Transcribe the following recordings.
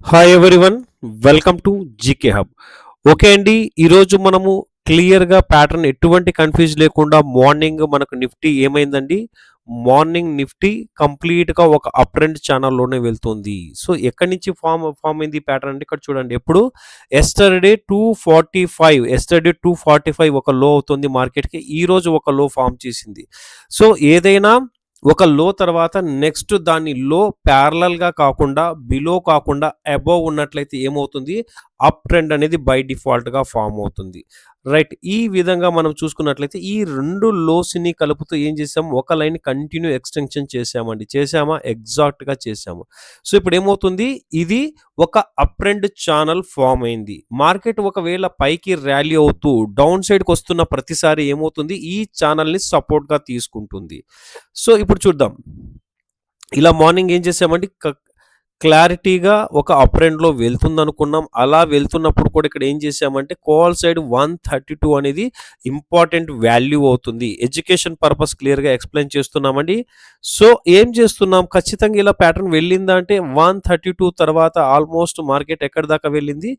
Hi everyone, welcome to GK hub. Okay అండి, ఈరోజు మనము క్లియర్గా ప్యాటర్న్ ఎటువంటి కన్ఫ్యూజ్ లేకుండా మార్నింగ్ మనకు నిఫ్టీ ఏమైందండి. మార్నింగ్ నిఫ్టీ కంప్లీట్గా ఒక అప్ ట్రెండ్ ఛానల్లోనే వెళ్తుంది. సో ఎక్కడి నుంచి ఫామ్ అయింది ప్యాటర్న్ అంటే ఇక్కడ చూడండి. ఎప్పుడు ఎస్టర్డే 245 ఒక లో అవుతుంది మార్కెట్కి. ఈరోజు ఒక లో ఫామ్ చేసింది. సో ఏదైనా ఒక లో తర్వాత నెక్స్ట్ దాని లో ప్యారలల్గా కాకుండా బిలో కాకుండా అబోవ్ ఉన్నట్లయితే ఏమవుతుంది, అప్ ట్రెండ్ అనేది బై డిఫాల్ట్గా ఫామ్ అవుతుంది. రైట్, ఈ విధంగా మనం చూసుకున్నట్లయితే ఈ రెండు లోస్ని కలుపుతూ ఏం చేసాము, ఒక లైన్ కంటిన్యూ ఎక్స్టెన్షన్ చేసామండి. చేసామా? ఎగ్జాక్ట్గా చేసాము. సో ఇప్పుడు ఏమవుతుంది, ఇది ఒక అప్ ట్రెండ్ ఛానల్ ఫామ్ అయింది. మార్కెట్ ఒకవేళ పైకి ర్యాలీ అవుతూ డౌన్ సైడ్కి వస్తున్న ప్రతిసారి ఏమవుతుంది, ఈ ఛానల్ని సపోర్ట్గా తీసుకుంటుంది. సో ఇప్పుడు చూద్దాం. ఇలా మార్నింగ్ ఏం చేసామంటే క్లారిటీగా ఒక అప్ ట్రెండ్లో వెళ్తుందనుకున్నాం. అలా వెళ్తున్నప్పుడు కూడా ఇక్కడ ఏం చేసామంటే కాల్ సైడ్ 132 అనేది ఇంపార్టెంట్ వాల్యూ అవుతుంది. ఎడ్యుకేషన్ పర్పస్ క్లియర్గా ఎక్స్ప్లెయిన్ చేస్తున్నామండి. సో ఏం చేస్తున్నాం, ఖచ్చితంగా ఇలా ప్యాటర్న్ వెళ్ళిందా అంటే 132 తర్వాత ఆల్మోస్ట్ మార్కెట్ ఎక్కడి దాకా వెళ్ళింది,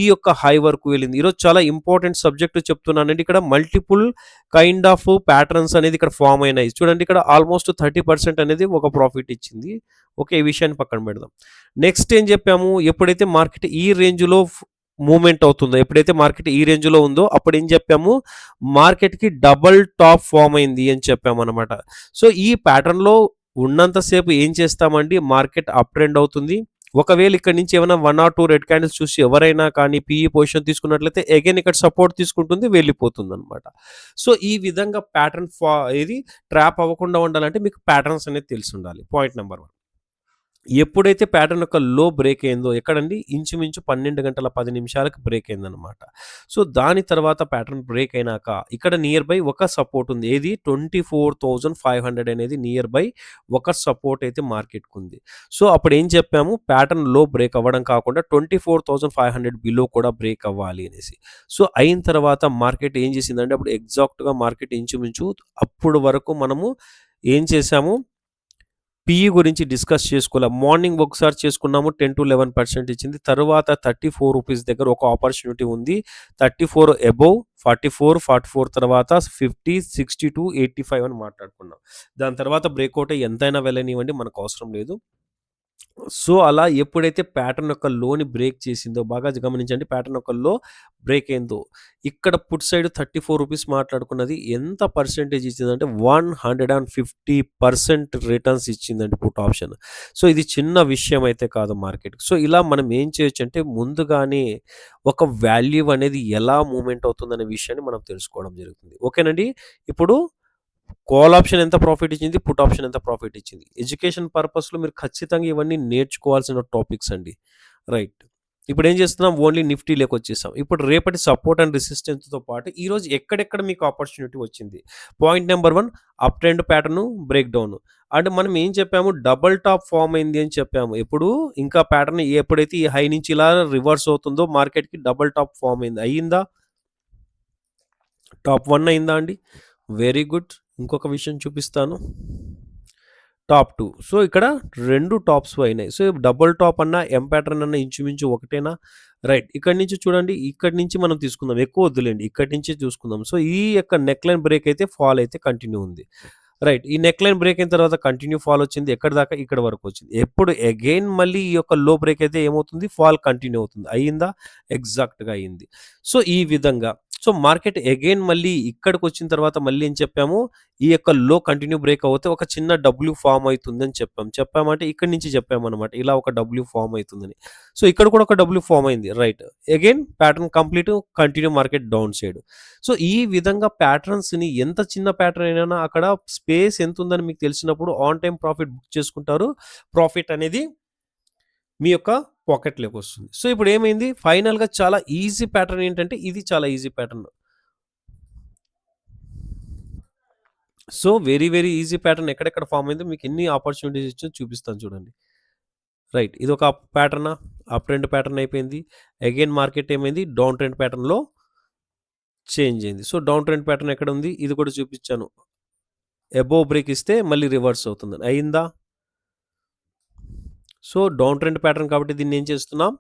ఈ యొక్క హై వరకు వెళ్ళింది. ఈరోజు చాలా ఇంపార్టెంట్ సబ్జెక్ట్ చెప్తున్నానండి. ఇక్కడ మల్టిపుల్ కైండ్ ఆఫ్ ప్యాటర్న్స్ అనేది ఇక్కడ ఫామ్ అయినాయి. చూడండి, ఇక్కడ ఆల్మోస్ట్ 30% అనేది ఒక ప్రాఫిట్ ఇచ్చింది. ఓకే, ఈ విషయాన్ని పక్కన పెడదాం. నెక్స్ట్ ఏం చెప్పాము, ఎప్పుడైతే మార్కెట్ ఈ రేంజ్లో మూమెంట్ అవుతుందో, ఎప్పుడైతే మార్కెట్ ఈ రేంజ్లో ఉందో అప్పుడు ఏం చెప్పాము, మార్కెట్కి డబల్ టాప్ ఫామ్ అయింది అని చెప్పాము అనమాట. సో ఈ ప్యాటర్న్లో ఉన్నంతసేపు ఏం చేస్తామండి, మార్కెట్ అప్ ట్రెండ్ అవుతుంది. ఒకవేళ ఇక్కడ నుంచి ఏమైనా 1 or 2 రెడ్ క్యాండిల్స్ చూసి ఎవరైనా కానీ పీఈ పొజిషన్ తీసుకున్నట్లయితే అగైన్ ఇక్కడ సపోర్ట్ తీసుకుంటుంది, వెళ్ళిపోతుంది అనమాట. సో ఈ విధంగా ప్యాటర్న్ ఇది ట్రాప్ అవ్వకుండా ఉండాలంటే మీకు ప్యాటర్న్స్ అనేది తెలిసి ఉండాలి. పాయింట్ నెంబర్ 1, ఎప్పుడైతే ప్యాటర్న్ యొక్క లో బ్రేక్ అయిందో, ఎక్కడండి, ఇంచుమించు 12 గంటల 10 నిమిషాలకు బ్రేక్ అయిందనమాట. సో దాని తర్వాత ప్యాటర్న్ బ్రేక్ అయినాక ఇక్కడ నియర్ బై ఒక సపోర్ట్ ఉంది. ఏది 24,500 అనేది నియర్ బై ఒక సపోర్ట్ అయితే మార్కెట్కి ఉంది. సో అప్పుడు ఏం చెప్పాము, ప్యాటర్న్ లో బ్రేక్ అవ్వడం కాకుండా 24,500 బిలో కూడా బ్రేక్ అవ్వాలి అనేసి. సో అయిన తర్వాత మార్కెట్ ఏం చేసిందంటే, అప్పుడు ఎగ్జాక్ట్గా మార్కెట్ ఇంచుమించు అప్పుడు వరకు మనము ఏం చేసాము, పీఈ గురించి డిస్కస్ చేసుకోలే. మార్నింగ్ ఒకసారి చేసుకున్నాము, 10-11% ఇచ్చింది. తర్వాత 34 రూపీస్ దగ్గర ఒక ఆపర్చునిటీ ఉంది. 34 అబోవ్, 44 తర్వాత 50, 62, 85 అని మాట్లాడుకున్నాం. దాని తర్వాత బ్రేక్అవుట్ ఎంతైనా వెళ్ళనివ్వండి, మనకు అవసరం లేదు. సో అలా ఎప్పుడైతే ప్యాటర్న్ యొక్క లోని బ్రేక్ చేసిందో, బాగా గమనించండి, ప్యాటర్న్ యొక్క లో బ్రేక్ అయిందో, ఇక్కడ పుట్ సైడ్ 34 రూపీస్ మాట్లాడుకున్నది ఎంత పర్సెంటేజ్ ఇచ్చిందంటే 150% రిటర్న్స్ ఇచ్చిందండి పుట్ ఆప్షన్. సో ఇది చిన్న విషయం అయితే కాదు మార్కెట్. సో ఇలా మనం ఏం చేయొచ్చు అంటే, ముందుగానే ఒక వాల్యూ అనేది ఎలా మూవ్మెంట్ అవుతుందనే విషయాన్ని మనం తెలుసుకోవడం జరుగుతుంది. ఓకేనండి. ఇప్పుడు కాల్ ఆప్షన్ ఎంత ప్రాఫిట్ ఇచ్చింది, పుట్ ఆప్షన్ ఎంత ప్రాఫిట్ ఇచ్చింది, ఎడ్యుకేషన్ పర్పస్లో మీరు ఖచ్చితంగా ఇవన్నీ నేర్చుకోవాల్సిన టాపిక్స్ అండి. రైట్, ఇప్పుడు ఏం చేస్తున్నాం, ఓన్లీ నిఫ్టీ వచ్చేసాం. ఇప్పుడు రేపటి సపోర్ట్ అండ్ రెసిస్టెన్స్తో పాటు ఈరోజు ఎక్కడెక్కడ మీకు ఆపర్చునిటీ వచ్చింది. Point number 1, up trend pattern break down. And మనం ఏం చెప్పాము, డబల్ టాప్ ఫామ్ అయింది అని చెప్పాము. ఎప్పుడు ఇంకా ప్యాటర్న్ ఎప్పుడైతే ఈ హై నుంచి ఇలా రివర్స్ అవుతుందో మార్కెట్కి డబల్ టాప్ ఫామ్ అయింది. అయ్యిందా? టాప్ 1 అయిందా అండి? Very good. ఇంకొక విషయం చూపిస్తాను, టాప్ 2. సో ఇక్కడ 2 టాప్స్ అయినాయి. సో డబుల్ టాప్ అన్న ఎం ప్యాటర్న్ అన్న ఇంచుమించు ఒకటేనా? రైట్, ఇక్కడి నుంచి చూడండి, ఇక్కడి నుంచి మనం తీసుకుందాం, ఎక్కువ వద్దులేండి, ఇక్కడి నుంచి చూసుకుందాం. సో ఈ యొక్క నెక్ లైన్ బ్రేక్ అయితే ఫాల్ అయితే కంటిన్యూ ఉంది. రైట్, ఈ నెక్ లైన్ బ్రేక్ అయిన తర్వాత కంటిన్యూ ఫాల్ వచ్చింది. ఎక్కడి దాకా? ఇక్కడ వరకు వచ్చింది. ఎప్పుడు అగైన్ మళ్ళీ ఈ యొక్క లో బ్రేక్ అయితే ఏమవుతుంది, ఫాల్ కంటిన్యూ అవుతుంది. అయ్యిందా? ఎగ్జాక్ట్గా అయ్యింది. సో ఈ విధంగా సో మార్కెట్ అగైన్ మళ్ళీ ఇక్కడికి వచ్చిన తర్వాత మళ్ళీ ఏం చెప్పాము, ఈ యొక్క లో కంటిన్యూ బ్రేక్ అవుతే ఒక చిన్న డబ్ల్యూ ఫామ్ అవుతుందని చెప్పామంటే ఇక్కడి నుంచి చెప్పామన్నమాట, ఇలా ఒక డబ్ల్యూ ఫామ్ అవుతుందని. సో ఇక్కడ కూడా ఒక డబ్ల్యూ ఫామ్ అయింది. Right, again pattern complete, continue market down side. So ఈ విధంగా ప్యాటర్న్స్ని, ఎంత చిన్న ప్యాటర్న్ అయినా అక్కడ స్పేస్ ఎంత ఉందని మీకు తెలిసినప్పుడు ఆన్ టైం ప్రాఫిట్ బుక్ చేసుకుంటారు. ప్రాఫిట్ అనేది మీ యొక్క పాకెట్లోకి వస్తుంది. సో ఇప్పుడు ఏమైంది, ఫైనల్గా చాలా ఈజీ ప్యాటర్న్ ఏంటంటే, ఇది చాలా easy pattern. So very very easy pattern ఎక్కడెక్కడ ఫామ్ అయిందో మీకు ఎన్ని ఆపర్చునిటీస్ ఇచ్చో చూపిస్తాను చూడండి. రైట్, ఇది ఒక ప్యాటర్నా, అప్ ట్రెండ్ ప్యాటర్న్ అయిపోయింది. అగైన్ మార్కెట్ ఏమైంది, డౌన్ ట్రెండ్ ప్యాటర్న్లో చేంజ్ అయింది. సో డౌన్ ట్రెండ్ ప్యాటర్న్ ఎక్కడ ఉంది, ఇది కూడా చూపించాను. అబోవ్ బ్రేక్ ఇస్తే మళ్ళీ రివర్స్ అవుతుంది. అయిందా? సో డౌన్ ట్రెండ్ ప్యాటర్న్ కాబట్టి దీన్ని ఏం చేస్తున్నాం,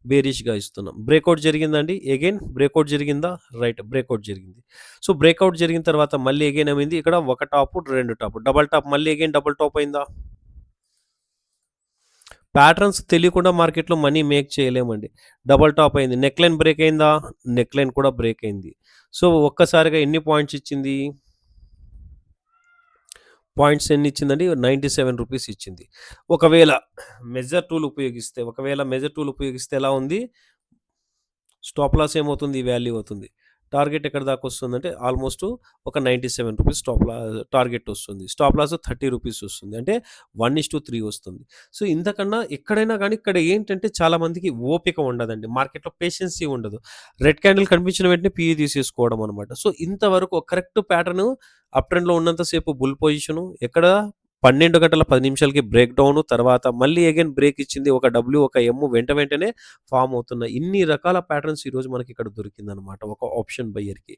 బేరిష్గా ఇస్తున్నాం. బ్రేక్అవుట్ జరిగిందండి, అగైన్ బ్రేక్అవుట్ జరిగిందా, రైట్ బ్రేక్అవుట్ జరిగింది. సో బ్రేక్అవుట్ జరిగిన తర్వాత మళ్ళీ అగైన్ ఏమైంది, ఇక్కడ ఒక టాపు రెండు టాపు డబల్ టాప్, మళ్ళీ అగైన్ డబల్ టాప్ అయిందా. ప్యాటర్న్స్ తెలియకుండా మార్కెట్లో మనీ మేక్ చేయలేమండి. డబల్ టాప్ అయింది, నెక్ లైన్ బ్రేక్ అయిందా, నెక్ లైన్ కూడా బ్రేక్ అయింది. సో ఒక్కసారిగా ఎన్ని పాయింట్స్ ఇచ్చింది, పాయింట్స్ ఎన్ని ఇచ్చిందండి, 97 రూపీస్ ఇచ్చింది. ఒకవేళ మెజర్ టూల్ ఉపయోగిస్తే ఎలా ఉంది, స్టాప్ లాస్ ఏమవుతుంది, వాల్యూ అవుతుంది. టార్గెట్ ఎక్కడి దాకా వస్తుందంటే ఆల్మోస్ట్ ఒక 97 రూపీస్ టార్గెట్ వస్తుంది. స్టాప్ లాస్ 30 రూపీస్ వస్తుంది. అంటే 1:3 వస్తుంది. సో ఇంతకన్నా ఎక్కడైనా కానీ ఇక్కడ ఏంటంటే చాలా మందికి ఓపిక ఉండదండి. మార్కెట్‌లో పేషెన్సీ ఉండదు. రెడ్ క్యాండిల్ కనిపించిన వెంటనే పీఈ తీసేసుకోవడం అనమాట. సో ఇంతవరకు కరెక్ట్ ప్యాటర్న్ అప్ ట్రెండ్‌లో ఉన్నంత సేపు బుల్ పొజిషను, ఎక్కడ 12 గంటల 10 నిమిషాలకి బ్రేక్ డౌను, తర్వాత మళ్ళీ అగైన్ బ్రేక్ ఇచ్చింది. ఒక డబ్ల్యూ, ఒక ఎమ్ వెంటనే ఫార్మ్ అవుతున్నాయి. ఇన్ని రకాల ప్యాటర్న్స్ ఈరోజు మనకి ఇక్కడ దొరికిందనమాట ఒక ఆప్షన్ బయ్యర్‌కి.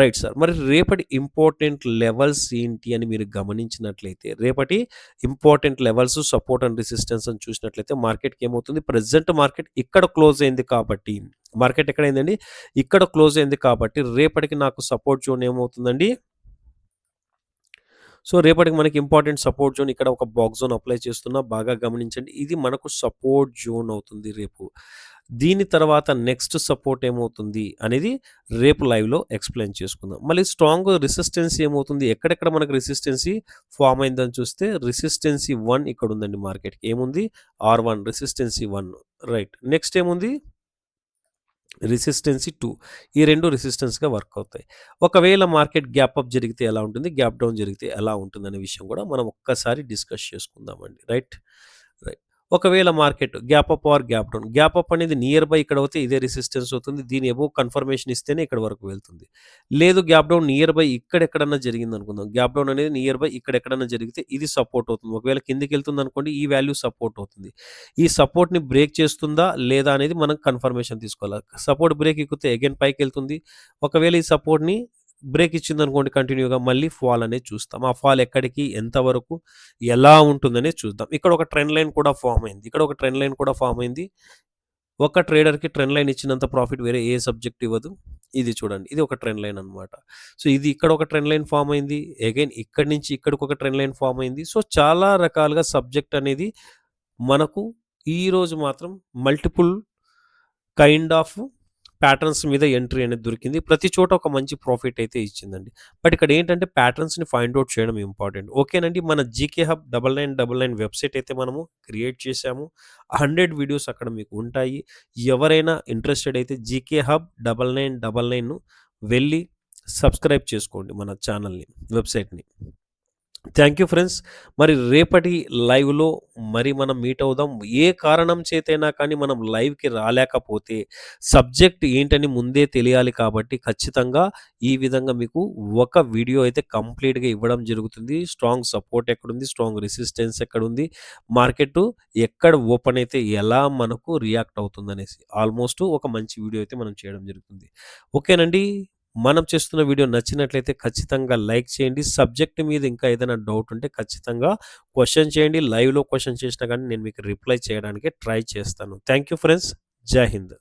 Right sir. మరి రేపటి ఇంపార్టెంట్ లెవెల్స్ ఏంటి అని మీరు గమనించినట్లయితే, రేపటి important levels, support and resistance అని చూసినట్లయితే మార్కెట్‌కి ఏమవుతుంది, ప్రెజెంట్ మార్కెట్ ఇక్కడ క్లోజ్ అయింది కాబట్టి, మార్కెట్ ఎక్కడైందండి, ఇక్కడ క్లోజ్ అయింది కాబట్టి రేపటికి నాకు సపోర్ట్ జోన్ ఏమవుతుందండి, సో రేపటికి మనకి ఇంపార్టెంట్ సపోర్ట్ జోన్, ఇక్కడ ఒక బాక్స్ జోన్ అప్లై చేస్తున్నా, బాగా గమనించండి. ఇది మనకు సపోర్ట్ జోన్ అవుతుంది రేపు. దీని తర్వాత నెక్స్ట్ సపోర్ట్ ఏమవుతుంది అనేది రేపు లైవ్లో ఎక్స్ప్లెయిన్ చేసుకుందాం. మళ్ళీ స్ట్రాంగ్ రెసిస్టెన్సీ ఏమవుతుంది, ఎక్కడెక్కడ మనకు రెసిస్టెన్సీ ఫామ్ అయిందని చూస్తే రెసిస్టెన్సీ 1 ఇక్కడ ఉందండి. మార్కెట్కి ఏముంది, R1 రెసిస్టెన్సీ 1, రైట్. నెక్స్ట్ ఏముంది, రెసిస్టెన్సీ 2. ఈ రెండు రెసిస్టెన్స్‌గా వర్క్ అవుతాయి. ఒకవేళ మార్కెట్ గ్యాప్ అప్ జరిగితే ఎలా ఉంటుంది, గ్యాప్ డౌన్ జరిగితే ఎలా ఉంటుందనే విషయం కూడా మనం ఒక్కసారి డిస్కస్ చేసుకుందామండి. రైట్. రైట్. ఒకవేళ market gap up or gap down, gap up అనేది నియర్ బై ఇక్కడ అవుతే ఇదే రెసిస్టెన్స్ అవుతుంది. దీని అబోవ్ కన్ఫర్మేషన్ ఇస్తేనే ఇక్కడ వరకు వెళ్తుంది. లేదు గ్యాప్ డౌన్ నియర్ బై ఇక్కడెక్కడన్నా జరిగిందనుకుందాం. గ్యాప్ డౌన్ అనేది నియర్ బై ఇక్కడెక్కడన్నా జరిగితే ఇది సపోర్ట్ అవుతుంది. ఒకవేళ కిందకెళ్తుందనుకోండి ఈ వాల్యూ సపోర్ట్ అవుతుంది. ఈ సపోర్ట్‌ని బ్రేక్ చేస్తుందా లేదా అనేది మనం కన్ఫర్మేషన్ తీసుకోవాలి. సపోర్ట్ బ్రేక్ ఎక్కితే అగైన్ పైకెళ్తుంది. ఒకవేళ ఈ సపోర్ట్‌ని బ్రేక్ ఇచ్చిందనుకోండి కంటిన్యూగా, మళ్ళీ ఫాల్ అనేది చూస్తాం. ఆ ఫాల్ ఎక్కడికి, ఎంతవరకు, ఎలా ఉంటుందనేది చూద్దాం. ఇక్కడ ఒక ట్రెండ్ లైన్ కూడా ఫామ్ అయింది. ఇక్కడ ఒక ట్రెండ్ లైన్ కూడా ఫామ్ అయింది. ఒక ట్రేడర్‌కి ట్రెండ్ లైన్ ఇచ్చినంత ప్రాఫిట్ వేరే ఏ సబ్జెక్ట్ ఇవ్వదు. ఇది చూడండి. ఇది ఒక ట్రెండ్ లైన్ అనమాట. సో ఇది ఇక్కడ ఒక ట్రెండ్ లైన్ ఫామ్ అయింది. అగైన్ ఇక్కడి నుంచి ఇక్కడికి ఒక ట్రెండ్ లైన్ ఫామ్ అయింది. సో చాలా రకాలుగా సబ్జెక్ట్ అనేది మనకు ఈరోజు మాత్రం మల్టిపుల్ కైండ్ ఆఫ్ ప్యాటర్న్స్ మీద ఎంట్రీ అనేది దొరికింది. ప్రతి చోట ఒక మంచి ప్రాఫిట్ అయితే ఇచ్చిందండి. బట్ ఇక్కడ ఏంటంటే ప్యాటర్న్స్‌ని ఫైండ్ ఔట్ చేయడం ఇంపార్టెంట్. ఓకేనండి. మన జీకే హబ్ 9999 వెబ్‌సైట్ అయితే మనము క్రియేట్ చేశాము. 100 వీడియోస్ అక్కడ మీకు ఉంటాయి. ఎవరైనా ఇంట్రెస్టెడ్ అయితే జీకే హబ్ 9999 వెళ్ళి సబ్స్క్రైబ్ చేసుకోండి మన ఛానల్‌ని, వెబ్‌సైట్‌ని. Thank you friends. మరి రేపటి లైవ్‌లో మరి మనం మీట్ అవుదాం. ఏ కారణం చేతైనా కానీ మనం లైవ్‌కి రాలేకపోతే సబ్జెక్ట్ ఏంటని ముందే తెలియాలి కాబట్టి ఖచ్చితంగా ఈ విధంగా మీకు ఒక వీడియో అయితే కంప్లీట్‌గా ఇవ్వడం జరుగుతుంది. స్ట్రాంగ్ సపోర్ట్ ఎక్కడుంది, స్ట్రాంగ్ రెసిస్టెన్స్ ఎక్కడుంది, మార్కెట్ ఎక్కడ ఓపెన్ అయితే ఎలా మనకు రియాక్ట్ అవుతుందనేసి ఆల్మోస్ట్ ఒక మంచి వీడియో అయితే మనం చేయడం జరుగుతుంది. ఓకేనండి. మనం చేస్తున్న వీడియో నచ్చినట్లయితే ఖచ్చితంగా లైక్ చేయండి. సబ్జెక్ట్ మీద ఇంకా ఏదైనా డౌట్ ఉంటే ఖచ్చితంగా క్వెషన్ చేయండి. లైవ్‌లో క్వెషన్ చేసినా గానీ నేను మీకు రిప్లై చేయడానికి ట్రై చేస్తాను. Thank you friends. జై హింద్.